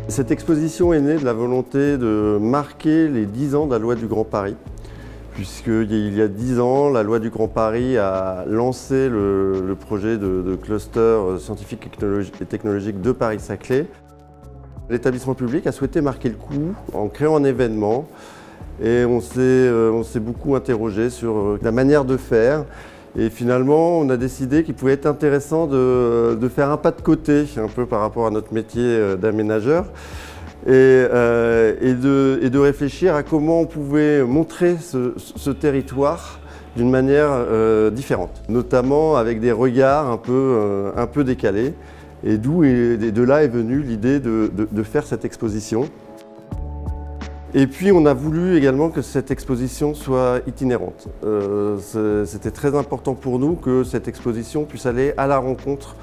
Cette exposition est née de la volonté de marquer les 10 ans de la loi du Grand Paris. Puisqu'il y a 10 ans, la loi du Grand Paris a lancé le projet de cluster scientifique et technologique de Paris-Saclay. L'établissement public a souhaité marquer le coup en créant un événement et on s'est beaucoup interrogé sur la manière de faire. Et finalement, on a décidé qu'il pouvait être intéressant de faire un pas de côté un peu par rapport à notre métier d'aménageur et de réfléchir à comment on pouvait montrer ce territoire d'une manière différente, notamment avec des regards un peu décalés. Et de là est venue l'idée de faire cette exposition. Et puis on a voulu également que cette exposition soit itinérante. C'était très important pour nous que cette exposition puisse aller à la rencontre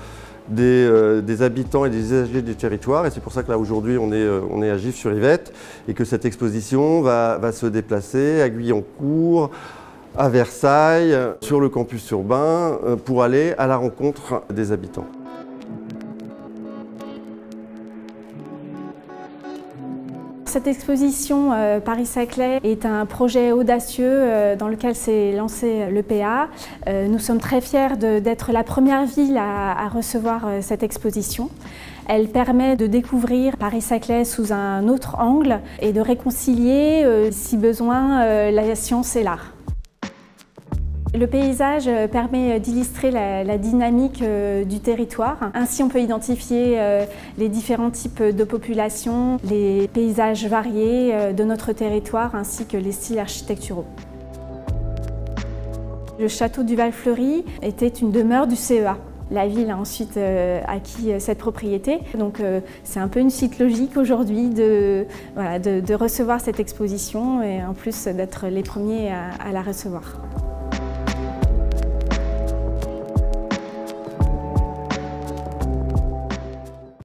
des habitants et des usagers du territoire. Et c'est pour ça que là aujourd'hui on est à Gif-sur-Yvette et que cette exposition va se déplacer à Guyancourt, à Versailles, sur le campus urbain pour aller à la rencontre des habitants. Cette exposition Paris-Saclay est un projet audacieux dans lequel s'est lancé l'EPA. Nous sommes très fiers d'être la première ville à recevoir cette exposition. Elle permet de découvrir Paris-Saclay sous un autre angle et de réconcilier, si besoin, la science et l'art. Le paysage permet d'illustrer la dynamique du territoire. Ainsi, on peut identifier les différents types de populations, les paysages variés de notre territoire ainsi que les styles architecturaux. Le château du Val-Fleury était une demeure du CEA. La ville a ensuite acquis cette propriété, donc c'est un peu une suite logique aujourd'hui de recevoir cette exposition et en plus d'être les premiers à la recevoir.